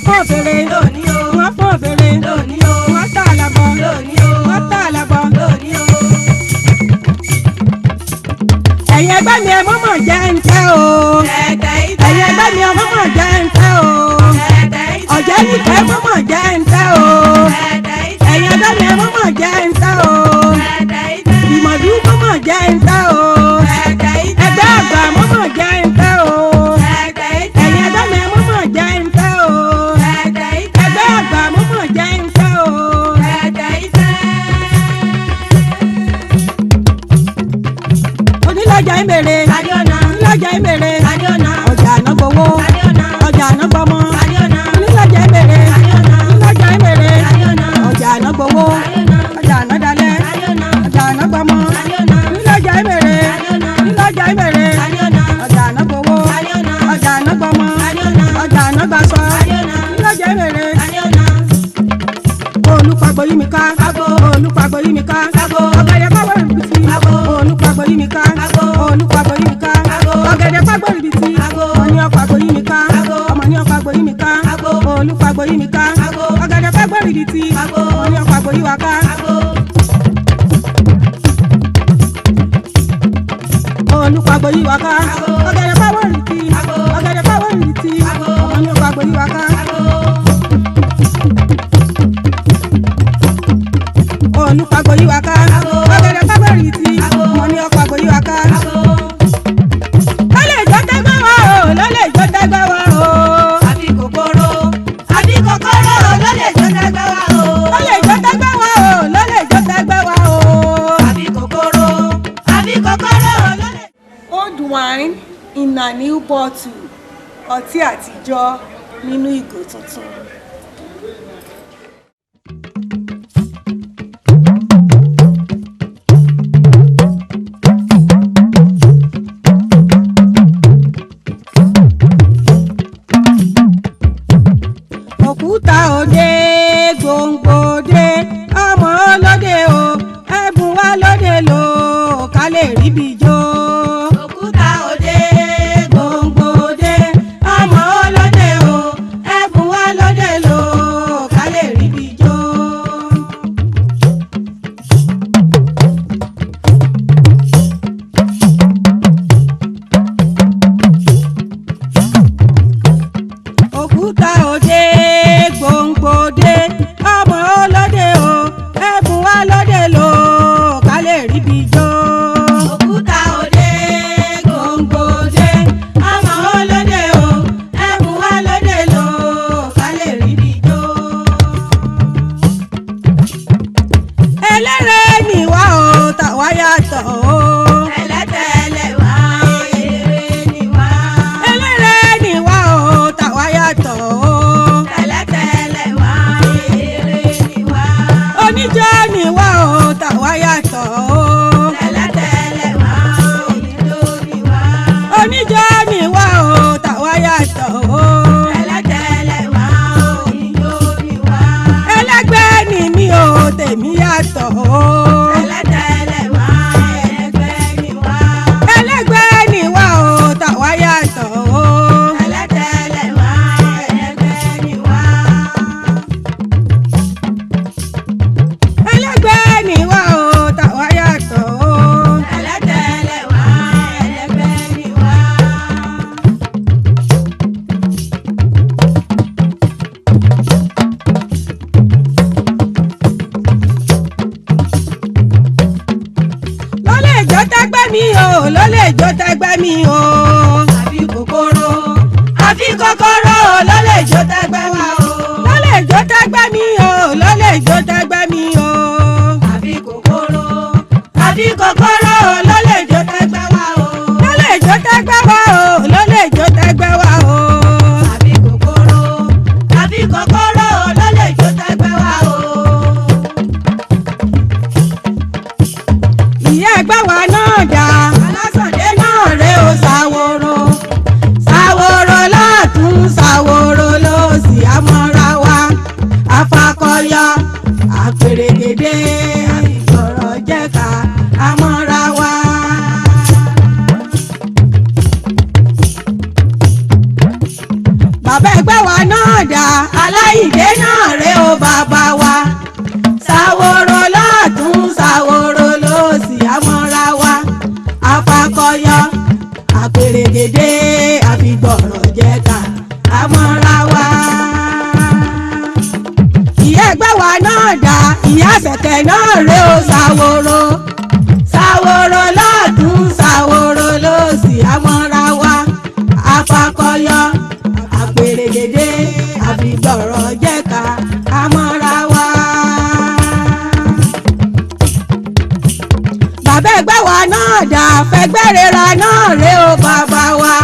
fọ́ fèrè lónìí o. Wọ́n fọ́ fèrè lónìí o. Wọ́n tà lábọ̀ lónìí o. Wọ́n tà lábọ̀ lónìí o. Ẹ̀yin ẹgbẹ́ mi ẹ mọ̀mọ̀ jẹ́ ń tẹ́ o. Ẹ̀yin ẹgbẹ́ mi ẹ mọ̀mọ̀ jẹ́ ń tẹ́ o. Ọ̀jẹ̀ nìkẹ́ mọ̀mọ̀ jẹ́ ń tẹ́ o. Ẹ̀yin ẹgbẹ́ mi ẹ mọ̀mọ̀ jẹ́ ń tẹ́ o. Ìmọ̀dú mọ̀mọ̀ jẹ́ ń tẹ́ o. Ẹgbẹ́ àgbà mọ̀mọ̀ jẹ́ ń tẹ́ o. Ẹ̀yin ẹgbẹ́ mi ẹ mọ̀mọ̀ jẹ́ ń tẹ́ o. Ẹgbẹ́ àgbà mọ̀mọ̀ jẹ́ ń tẹ́ o. Onílọ́jà ìmèrè. Onílọ́jà ìmèrè. Ọjà àná gbowó. Ọjà àná gbọmọ. Onílọ́jà ìmèrè. Onílọ́jà ìmèrè. Ọjà àná gbowó. Ọjà àná dalẹ̀. Ọjà àná gbọmọ. Onílọ́jà ìmèrè. Onílọ́jà ìmèrè. Ọjà àná gbowó. Ọjà àná gbọmọ. Ọjà àná gbasọ. Onílọ́jà ìmèrè. Olùpàgbọ́ yí mi ká. Olùpàgbọ́ yí mi ká. Ọ̀gẹ̀dẹ̀ pàgbọ́ rìbìtì. Olùpàgbọ́ yí mi ká. Olùpàgbọ́ yí mi ká. Ọ̀gẹ̀dẹ̀ pàgbọ́ rìbìtì. Ọmọ ní ọ̀pàgbọ́ yí mi ká. Ọmọ ní ọ̀pàgbọ́ yí mi ká. Olùpàgbọ́ yí mi ká. Ọ̀gẹ̀dẹ̀ pàgbọ́ rìbìtì. Ọmọ ní ọ̀pàgbọ́ yí wa ká. Olùpàgbọ́ yí wa ká. Ọ̀gẹ̀dẹ̀ pàgbọ́ rìbìtì. Ọ̀gẹ̀dẹ̀ pàgbọ́ rìbìtì. Ọmọ ní ọ̀pàgbọ́ yí wa ká. Olùpàgbọ́ yí wa ká. Ọ̀gẹ̀dẹ̀ pàgbọ́ rìbìtì. Ọmọ ní ọ̀pàgbọ́ yí wa ká. Lọ́lẹ̀ ìjọ tẹ́gbẹ́ wa o. Lọ́lẹ̀ ìjọ tẹ́gbẹ́ wa o. Àbí kòkòrò lọ́lẹ̀ ìjọ tẹ́gbẹ́ wa o. Lọ́lẹ̀ ìjọ tẹ́gbẹ́ wa o. Lọ́lẹ̀ ìjọ tẹ́gbẹ́ wa o. Àbí kòkòrò lọ́lẹ̀. Old wine in a new bottle. Ọtí àtijọ́ nínú ìgò tuntun. Òkúta òde gbòǹgbò òde ọmọ olóde o ẹ̀bùn wa lóde lò ká lè ríbi jó. Òkúta òde Gbòǹgbò òde ọmọ olóde o ẹ̀bùn wa lóde lò ká lè ríbi jó. Òkúta òde gbòǹgbò òde ọmọ olóde o ẹ̀bùn wa lóde lò ká lè ríbi jó. òkúta òde Gbòǹgbò òde ọmọ olóde o ẹ̀bùn wa lóde lò ká lè ríbi jó. Eléré ni wá o tàwa yàtọ̀ o. tẹ́lẹ̀tẹ́lẹ̀ wá eléré ni wá. Eléré ni wá o tàwa yàtọ̀ o. tẹ́lẹ̀tẹ́lẹ̀ wá eléré ni wá. Oníjó ni wá o tàwa yàtọ̀ o. tẹ́lẹ̀tẹ́lẹ̀ wá oníjó ni wá. Oníjó ni wá o tàwa yàtọ̀ o. tẹ́lẹ̀tẹ́lẹ̀ wá oníjó ni wá. Ẹlẹ́gbẹ́ ni mí o tèmi yàtọ̀ o. tẹ́lẹ̀tẹ́lẹ̀ wá ẹlẹ́gbẹ́ ni wá. Ẹlẹ́gbẹ́ ni wá o tàwa yàtọ̀ o. tẹ́lẹ̀tẹ́lẹ̀ wá ẹlẹ́gbẹ́ ni wá. Ẹlẹ́gbẹ́ ni wá o tàwa yàtọ̀ o. tẹ́lẹ̀tẹ́lẹ̀ wá ẹlẹ́gbẹ́ ni wá. Lọ́lẹ̀ ìjọ tẹ́gbẹ́ mi o. Lọ́lẹ̀ ìjọ tẹ́gbẹ́ mi o. àbí kòkòrò àbí kòkòrò lọ́lẹ̀ ìjọ tẹ́gbẹ́ wa o. Lọ́lẹ̀ ìjọ tẹ́gbẹ́ mi o. Lọ́lẹ̀ ìjọ tẹ́gbẹ́ mi o. àbí kòkòrò lọ́lẹ̀ ìjọ tẹ́gbẹ́ wa o. Lọ́lẹ̀ ìjọ tẹ́gbẹ́ wa o. Lọ́lẹ̀ ìjọ tẹ́gbẹ́ wa o. àbí kòkòrò lọ́lẹ̀ ìjọ tẹ́gbẹ́ wa o. Ìyá ẹgbẹ́ wa náà dá. alásàndé Náà rè o Ṣàwòrò. Ṣàwòrò lọ́tún Ṣàwòrò lósì àmọ́ra wa. Afakọyọ àpèrègèdè àfìgbọ̀rọ̀ jẹ́ka àmọ́ra wa. Bàbá ẹgbẹ́ wa náà dá. bàbá ẹgbẹ́ wa náà dà fẹgbẹ́ rera náà rè ó bàbá wa.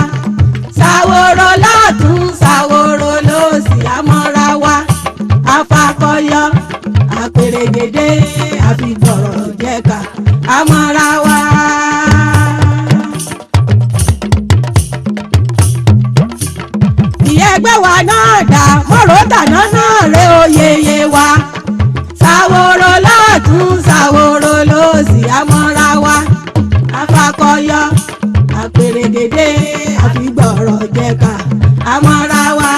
Ṣàwòrò lọ́tún ṣàwòrò lósì àmọ́ra wa. Afakọyọ àpèrègèdè àfìgbọ̀rọ̀ jẹ́ka àmọ́ra wa. Ìyá ẹgbẹ́ wa náà dà mọ́rọ̀ tàná náà rè ó yeye wa. Ṣàwòrò lọ́tún ṣàwòrò lósì àmọ́ra wa. Afakọyọ àpèrègèdè àfìgbọ̀rọ̀ jẹ́ka àmọ́ra wa.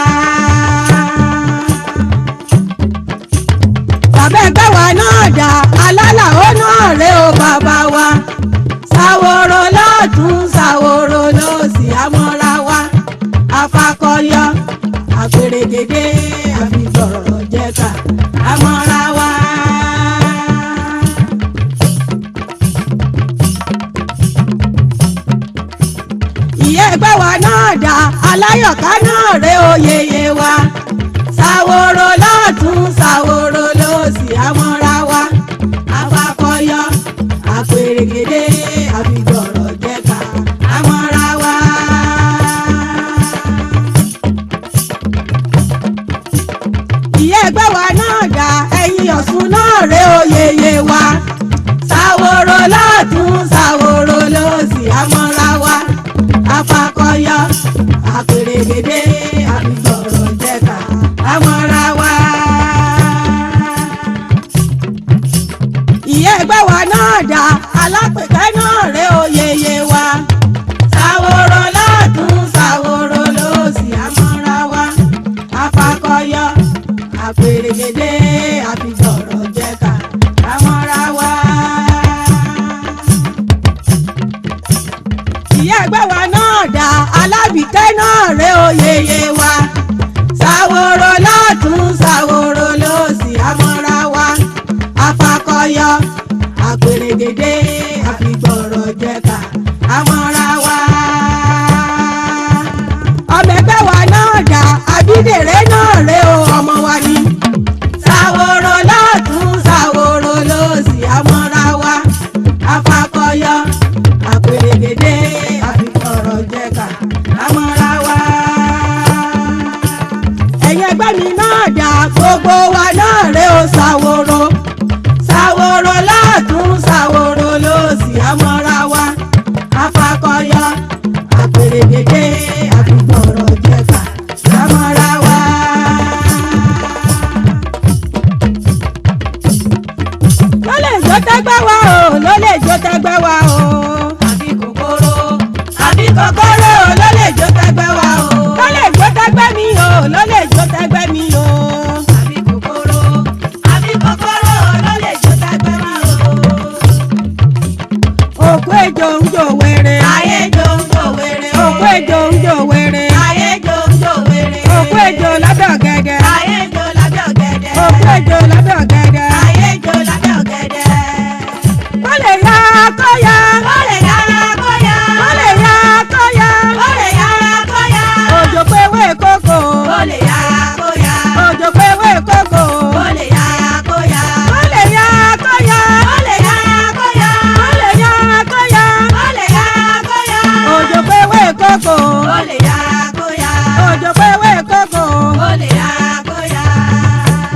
Bàbá ẹgbẹ́ wa náà dà alálàó náà rè ó bàbá wa. Ṣàwòrò lọ́tún ṣàwòrò lósì àmọ́ra wa. Afakọyọ àpèrègèdè àfìgbọ̀rọ̀ jẹ́ka àmọ́ra wa. Ìyá ẹgbẹ́ wa náà dà aláyọ̀ká náà rè ó yeye wa. Ṣàwòrò lọ́tún ṣàwòrò lósì àmọ́ra wa. Afakọyọ àpèrègèdè àfìgbọ̀rọ̀ jẹ́ka àmọ́ra wa. Ìyá ẹgbẹ́ wa náà dà ẹyin Ọ̀ṣun náà rè ó yeye wa. Ṣàwòrò lọ́tún ṣàwòrò lósì àmọ́ra wa. Afakọyọ àpèrègèdè àfìgbọ̀rọ̀ jẹ́ka àmọ́ra wa. Ìyá ẹgbẹ́ wa náà dà alápèkẹ́ náà rè ó yeye wa. Ṣàwòrò lọ́tún ṣàwòrò lósì àmọ́ra wa. Afakọyọ àpèrègèdè àfìgbọ̀rọ̀ jẹ́ka àmọ́ra wa. Ìyá ẹgbẹ́ wa náà dà alábìtẹ́ náà rè ó yeye wa. Ṣàwòrò lọ́tún ṣàwòrò lósì àmọ́ra wa. Afakọyọ àpèrègèdè àfìgbọ̀rọ̀ jẹ́ka àmọ́ra wa. Ọmọ ẹgbẹ́ wa náà dà abídèrè náà rè ó ọmọ wa ni. Ṣàwòrò lọ́tún ṣàwòrò lósì àmọ́ra wa. Afakọyọ àpèrègèdè àfìgbọ̀rọ̀ jẹ́ka àmọ́ra wa. Ẹ̀yin ẹgbẹ́ mi náà dà gbogbo wa náà rè ó ṣàwòrò. Ṣàwòrò lọ́tún ṣàwòrò lósì àmọ́ra wa. Afakọyọ àpèrègèdè àfìgbọ̀rọ̀ jẹ́ka àmọ́ra wa. Ló lè jó tẹ́gbẹ́ wa o, ló lè jó tẹ́gbẹ́ wa o. àbí kòkòrò àbí kòkòrò ló lè jó tẹ́gbẹ́ wa o. Ló lè jó tẹ́gbẹ́ mi o, ló lè jó tẹ́gbẹ́ mi o. àbí kòkòrò ló lè jó tẹ́gbẹ́ wa o. Òkú ejò ń jò wèrè. ayé jò ń jò wèrè o. Òkú ejò ń jò wèrè. ayé jò ń jò wèrè. Òkú ejò lábẹ́ ọ̀gẹ̀dẹ̀. ayé jò lábẹ́ ọ̀gẹ̀dẹ̀. Òkú ejò lábẹ́ ọ̀gẹ̀dẹ̀. ayé jò lábẹ́ ọ̀gẹ̀dẹ̀. Ó lè ya kọ́ya. ó lè yára kóyá. Ó lè ya kọ́ya. ó lè yára kóyá. Òjò pé ewé kókò. ó lè yára kóyá. Òjò pé ewé kókò. ó lè yára kóyá. Ó lè ya kọ́ya. ó lè yára kóyá. Ó lè ya kọ́ya. ó lè yára kóyá. Òjò pé ewé kókò. ó lè yára kóyá. Òjò pé ewé kókò. ó lè yára kóyá.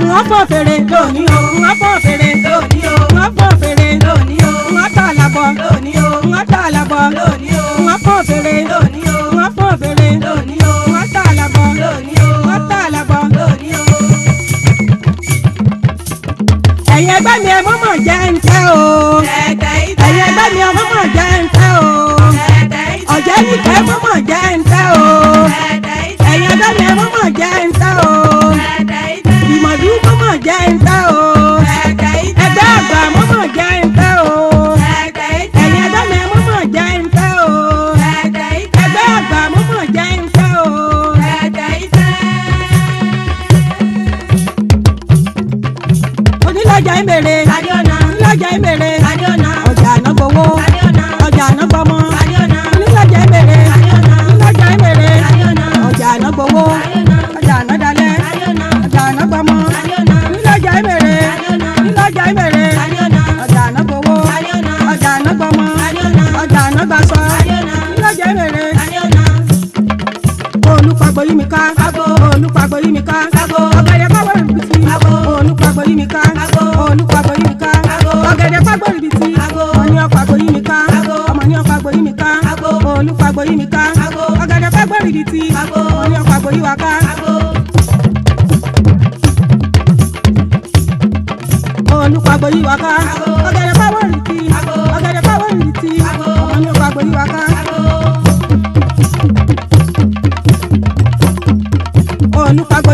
Wọ́n fọ́n fèrè lónìí o. Wọ́n fọ́n fèrè lónìí o. wọ́n fọ́n fèrè lónìí o. wọ́n tà lábọ̀. lónìí o. Wọ́n tà lábọ̀. lónìí o. Wọ́n fọ́n fèrè lónìí o. wọ́n fọ́n fèrè lónìí o. wọ́n tà lábọ̀. lónìí o. Wọ́n tà lábọ̀. lónìí o. Ẹ̀yin ẹgbẹ́ mi ẹ mọ́mọ́ jẹ́ ń tẹ́ o. tẹ̀tẹ̀ ìtẹ́. Ẹ̀yin ẹgbẹ́ mi ẹ mọ́mọ́ jẹ́ ń tẹ́ o. tẹ̀tẹ̀ ìtẹ́. Ọ̀jẹ̀ nìkẹ́ mọ́mọ́ jẹ́ ń tẹ́ o. tẹ̀tẹ̀ ìtẹ́. Ẹ̀yin ẹgbẹ́ mi ẹ mọ́mọ́ jẹ́ ń tẹ́ o. tẹ̀tẹ̀ ìtẹ́. Ìmọ̀dú mọ́mọ́ jẹ́ ń tẹ́ o. tẹ̀tẹ̀ ìtẹ́. Ẹgbẹ́ àgbà mọ́mọ́ jẹ́ ń tẹ́ o. tẹ̀tẹ̀ ìtẹ́. Ẹ̀yin ẹgbẹ́ mi ẹ mọ́mọ́ jẹ́ ń tẹ́ o. tẹ̀tẹ̀ ìtẹ́. Ẹgbẹ́ àgbà mọ́mọ́ jẹ́ ń tẹ́ o. tẹ̀tẹ̀ ìtẹ́. Onílọ́jà ń bèrè. Adéọ̀nà. Onílọ́jà ń bèrè. Adéọ̀nà. Ọjà àná gbowó. Adéọ̀nà. Ọjà àná gbọmọ. Adéọ̀nà. Onílọ́jà ń bèrè. Adéọ̀nà. Onílọ́jà ìrìtì ọmọ ní ọkọ̀ àgbò yíwa ká. olùpàgbò yíwa ká ọ̀gẹ̀dẹ̀ pàwọ̀ ìrìtì ọ̀gẹ̀dẹ̀ pàwọ̀ ìrìtì ọmọ ní ọkọ̀ àgbò yíwa ká. olùpàgbò